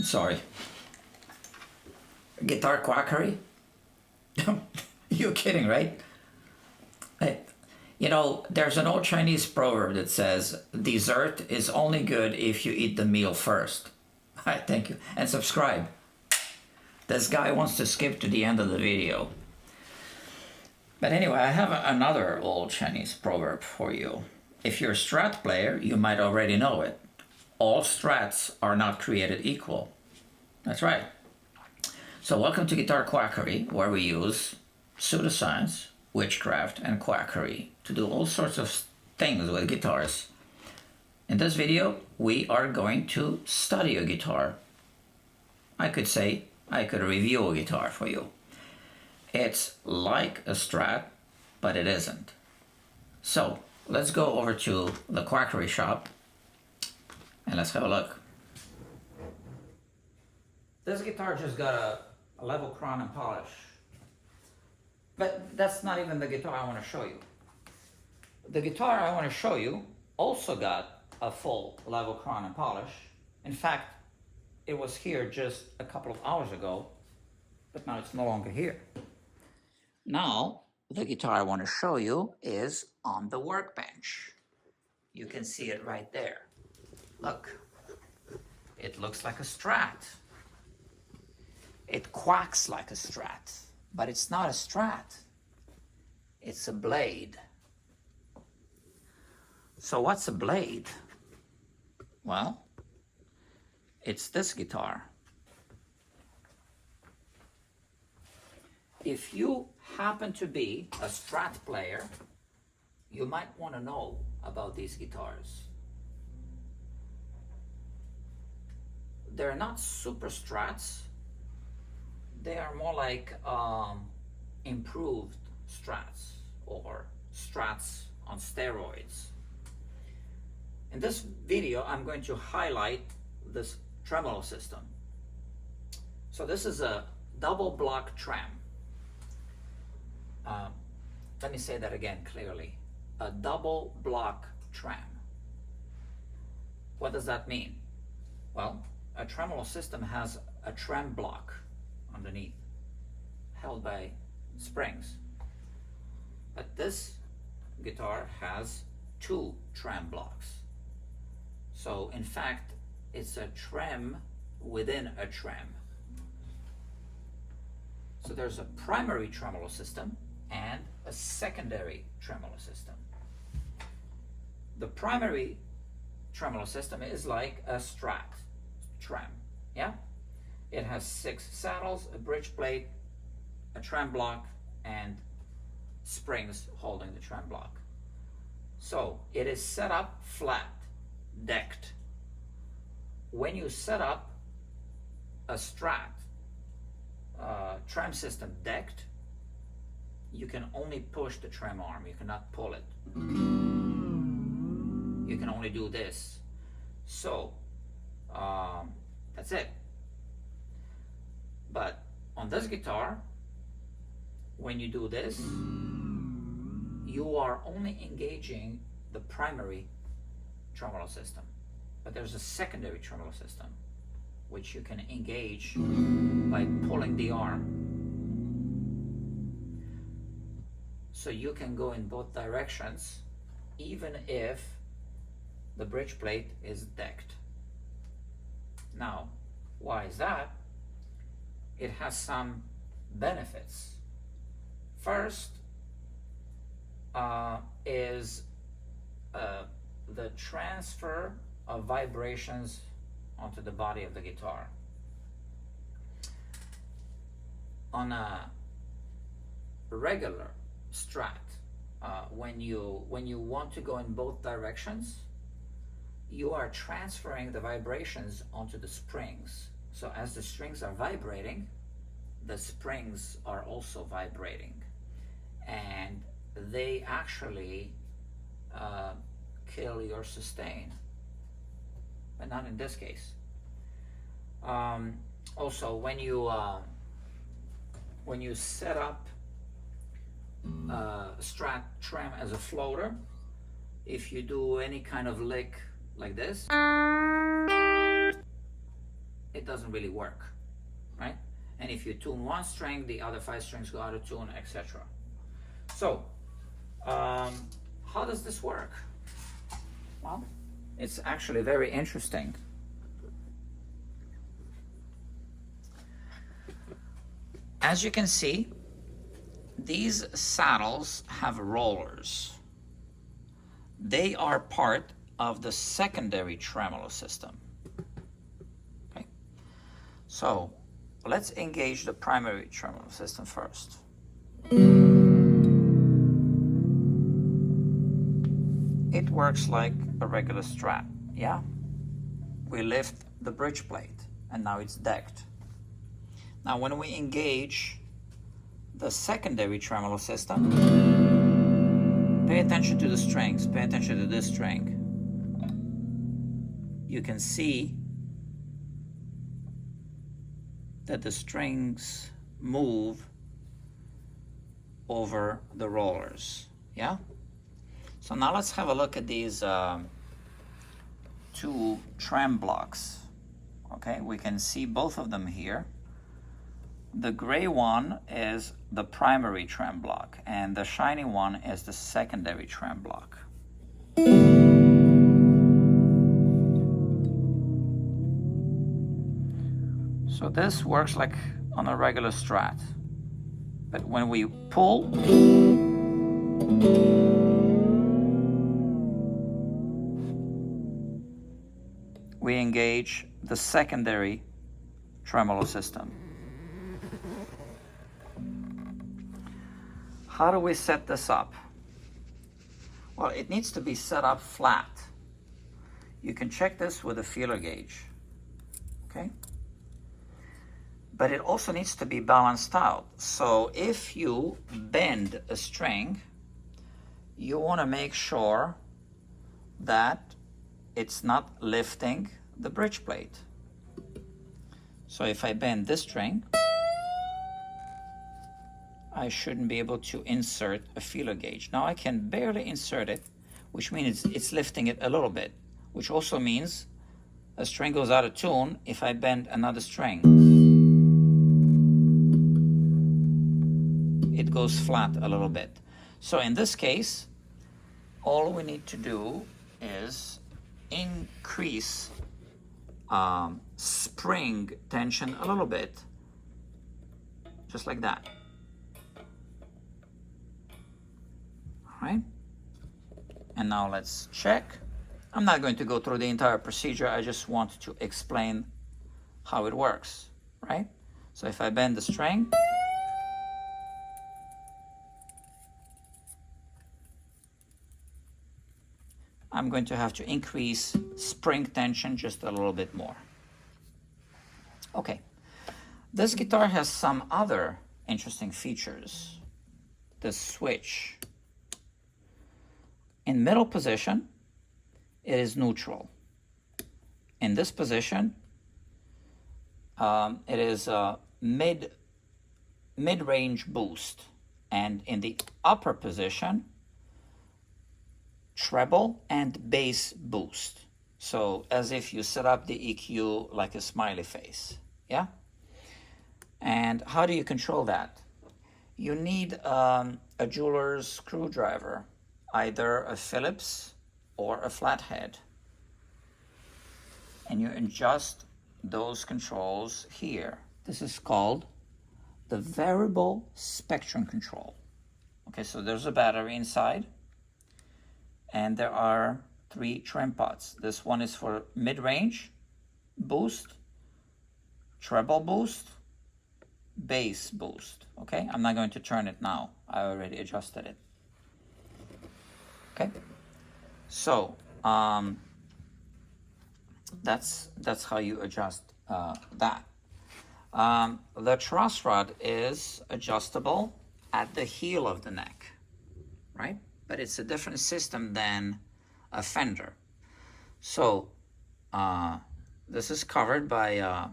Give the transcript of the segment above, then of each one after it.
Sorry. Guitar quackery? You're kidding, right? You know, there's an old Chinese proverb that says, dessert is only good if you eat the meal first. Thank you. And subscribe. This guy wants to skip to the end of the video. But anyway, I have another old Chinese proverb for you. If you're a Strat player, you might already know it. All Strats are not created equal. That's right. So welcome to Guitar Quackery, where we use pseudoscience, witchcraft, and quackery to do all sorts of things with guitars. In this video, we are going to study a guitar. I could say I could review a guitar for you. It's like a Strat, but it isn't. So let's go over to the quackery shop and let's have a look. This guitar just got a level crown and polish. But that's not even the guitar I want to show you. The guitar I want to show you also got a full level crown and polish. In fact, it was here just a couple of hours ago, but now it's no longer here. Now, the guitar I want to show you is on the workbench. You can see it right there. Look, it looks like a Strat. It quacks like a Strat. But it's not a Strat, it's a Blade. So what's a Blade? Well, it's this guitar. If you happen to be a Strat player, you might want to know about these guitars. They're not Super Strats. They are more like improved Strats or Strats on steroids. In this video, I'm going to highlight this Tremolo System. So this is a double block trem. Let me say that again clearly. A double block trem. What does that mean? Well, a Tremolo System has a trem block underneath, held by springs. But this guitar has two trem blocks. So in fact, it's a trem within a trem. So there's a primary tremolo system and a secondary tremolo system. The primary tremolo system is like a Strat trem, yeah? It has 6 saddles, a bridge plate, a trem block, and springs holding the trem block. So it is set up flat, decked. When you set up a Strat trem system decked, you can only push the trem arm, you cannot pull it. You can only do this. So that's it. But on this guitar, when you do this, you are only engaging the primary tremolo system. But there's a secondary tremolo system, which you can engage by pulling the arm. So you can go in both directions, even if the bridge plate is decked. Now, why is that? It has some benefits. First is the transfer of vibrations onto the body of the guitar. On a regular Strat, when you want to go in both directions, you are transferring the vibrations onto the springs. So as the strings are vibrating, the springs are also vibrating, and they actually kill your sustain, but not in this case. Also, when you set up Strat trem as a floater, if you do any kind of lick like this, it doesn't really work, right? And if you tune one string, the other 5 strings go out of tune, etc. So, how does this work? Well, it's actually very interesting. As you can see, these saddles have rollers. They are part of the secondary tremolo system. Okay, so let's engage the primary tremolo system first. It works like a regular Strat, yeah? We lift the bridge plate and now it's decked. Now when we engage the secondary tremolo system, pay attention to the strings, pay attention to this string. You can see that the strings move over the rollers, yeah? So now let's have a look at these 2 trem blocks. Okay, we can see both of them here. The gray one is the primary trem block, and the shiny one is the secondary trem block. So this works like on a regular Strat, but when we pull, we engage the secondary tremolo system. How do we set this up? Well, it needs to be set up flat. You can check this with a feeler gauge, okay? But it also needs to be balanced out. So if you bend a string, you want to make sure that it's not lifting the bridge plate. So if I bend this string, I shouldn't be able to insert a feeler gauge. Now I can barely insert it, which means it's lifting it a little bit, which also means a string goes out of tune if I bend another string. It goes flat a little bit. So in this case, all we need to do is increase spring tension a little bit, just like that. All right, and now let's check. I'm not going to go through the entire procedure, I just want to explain how it works, right? So if I bend the string, I'm going to have to increase spring tension just a little bit more. Okay, this guitar has some other interesting features. The switch. In middle position, it is neutral. In this position, it is a mid-range boost. And in the upper position, treble and bass boost. So as if you set up the EQ like a smiley face, yeah? And how do you control that? You need a jeweler's screwdriver, either a Phillips or a flathead. And you adjust those controls here. This is called the variable spectrum control. Okay, so there's a battery inside, and there are 3 trem pots. This one is for mid-range boost, treble boost, bass boost. Okay, I'm not going to turn it now. I already adjusted it. Okay, so that's how you adjust that. The truss rod is adjustable at the heel of the neck, right? But it's a different system than a fender. So this is covered by a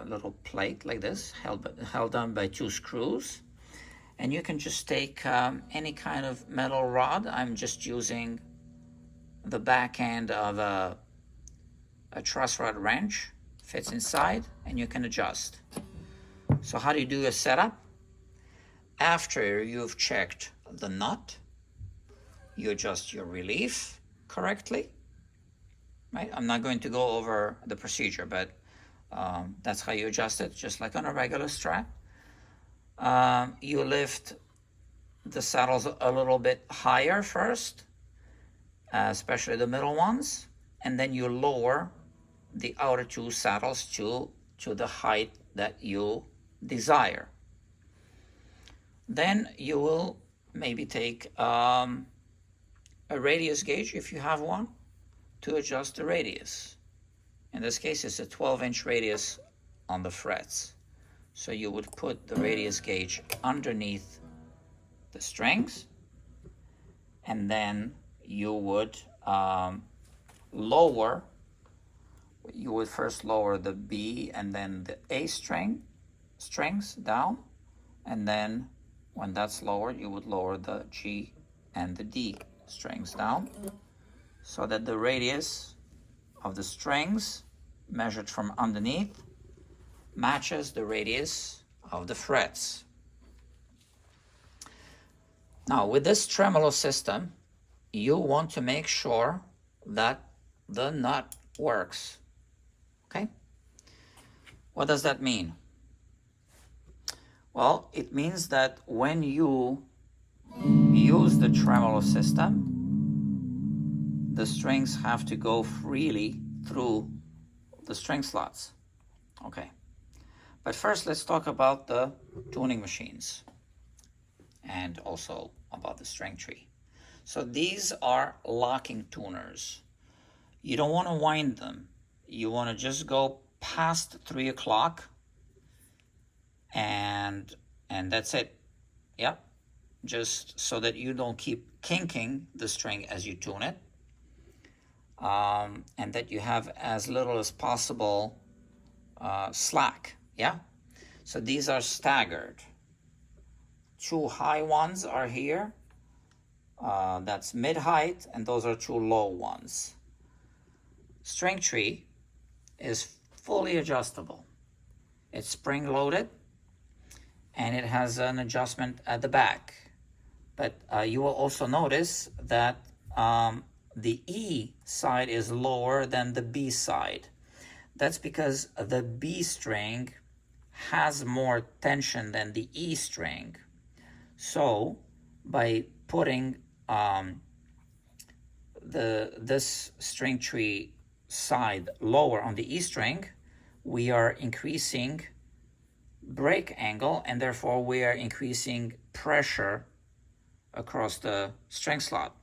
little plate like this, held down by 2 screws. And you can just take any kind of metal rod. I'm just using the back end of a truss rod wrench, fits inside, and you can adjust. So how do you do a setup? After you've checked the nut, you adjust your relief correctly, right? I'm not going to go over the procedure, but that's how you adjust it, just like on a regular Strat. You lift the saddles a little bit higher first, especially the middle ones, and then you lower the outer two saddles to the height that you desire. Then you will maybe take a radius gauge, if you have one, to adjust the radius. In this case, it's a 12-inch radius on the frets. So you would put the radius gauge underneath the strings, and then you would first lower the B and then the A strings down, and then when that's lowered, you would lower the G and the D strings down, so that the radius of the strings measured from underneath matches the radius of the frets. Now, with this tremolo system, you want to make sure that the nut works. Okay? What does that mean? Well, it means that when you use the tremolo system, the strings have to go freely through the string slots. Okay. But first, let's talk about the tuning machines and also about the string tree. So these are locking tuners. You don't want to wind them. You want to just go past 3 o'clock and that's it. Yep. Just so that you don't keep kinking the string as you tune it. And that you have as little as possible slack. Yeah. So these are staggered. 2 high ones are here. That's mid-height, and those are 2 low ones. String tree is fully adjustable. It's spring-loaded, and it has an adjustment at the back. But you will also notice that the E side is lower than the B side. That's because the B string has more tension than the E string. So by putting this string tree side lower on the E string, we are increasing break angle, and therefore we are increasing pressure across the string slot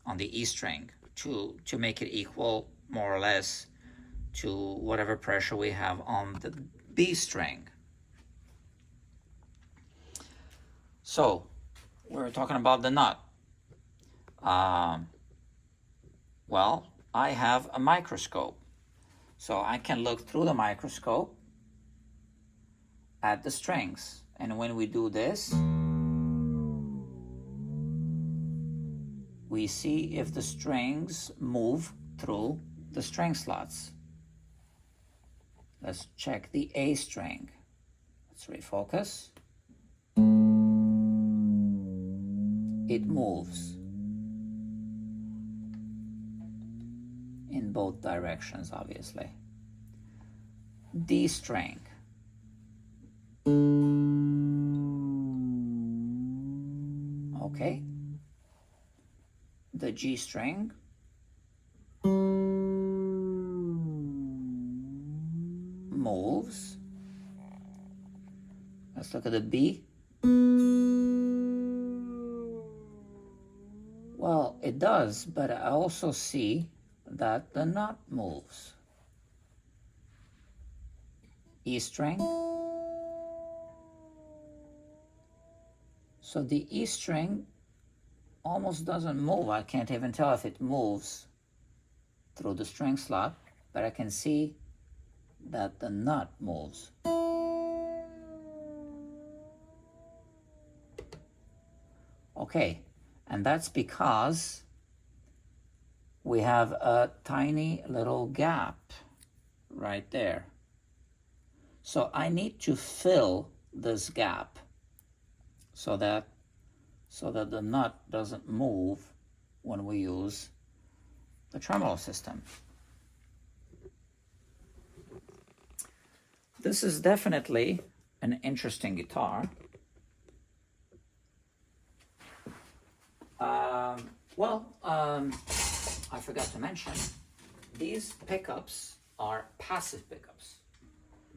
on the E string to make it equal more or less to whatever pressure we have on the B string. So we're talking about the nut. Well, I have a microscope, so I can look through the microscope at the strings, and when we do this, we see if the strings move through the string slots. Let's check the A string. Let's refocus. It moves in both directions, obviously. D string. Okay. The G string. Moves. Let's look at the B. Well, it does, but I also see that the nut moves. E string. So the E string almost doesn't move. I can't even tell if it moves through the string slot, but I can see that the nut moves. Okay, and that's because we have a tiny little gap right there. So I need to fill this gap so that the nut doesn't move when we use the tremolo system. This is definitely an interesting guitar. I forgot to mention, these pickups are passive pickups.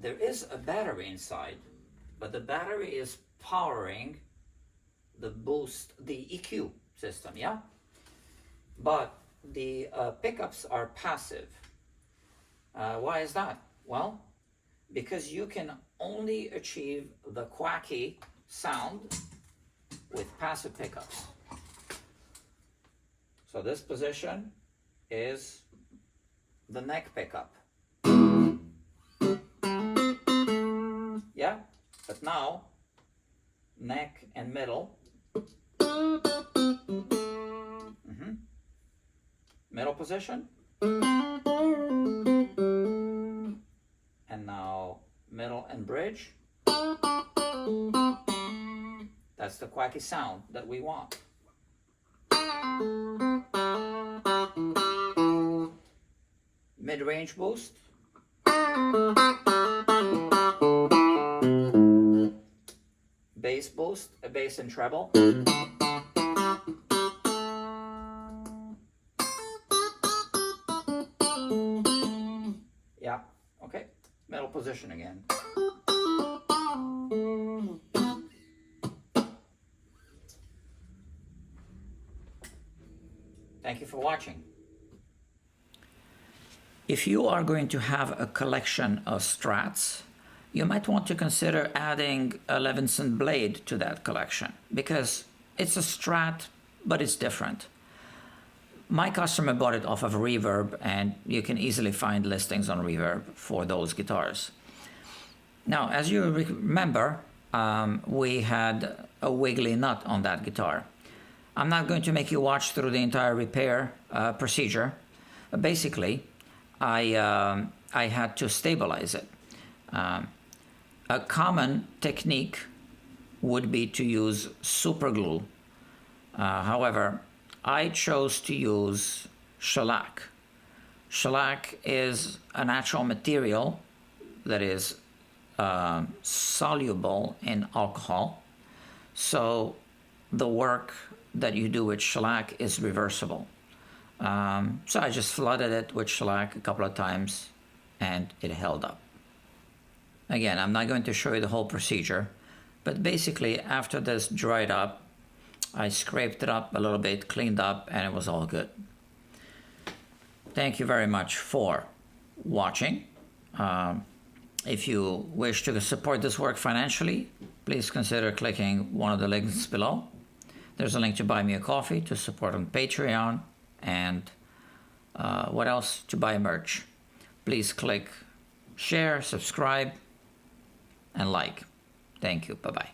There is a battery inside, but the battery is powering the boost, the EQ system, yeah? But the pickups are passive. Why is that? Well, because you can only achieve the quacky sound with passive pickups. So this position is the neck pickup. Yeah, but now neck and middle. Middle position. And now middle and bridge. That's the quacky sound that we want. Mid-range boost. Bass boost, a bass and treble. Yeah, okay. Middle position again. Thank you for watching. If you are going to have a collection of Strats, you might want to consider adding a Levinson Blade to that collection, because it's a Strat, but it's different. My customer bought it off of Reverb, and you can easily find listings on Reverb for those guitars. Now, as you remember, we had a wiggly nut on that guitar. I'm not going to make you watch through the entire repair procedure. Basically, I had to stabilize it. A common technique would be to use super glue. However, I chose to use shellac. Shellac is a natural material that is soluble in alcohol, so the work that you do with shellac is reversible. So I just flooded it with shellac a couple of times and it held up. Again, I'm not going to show you the whole procedure, but basically after this dried up, I scraped it up a little bit, cleaned up, and it was all good. Thank you very much for watching. If you wish to support this work financially, please consider clicking one of the links below. There's a link to buy me a coffee, to support on Patreon, and what else? To buy merch. Please click share, subscribe, and like. Thank you. Bye-bye.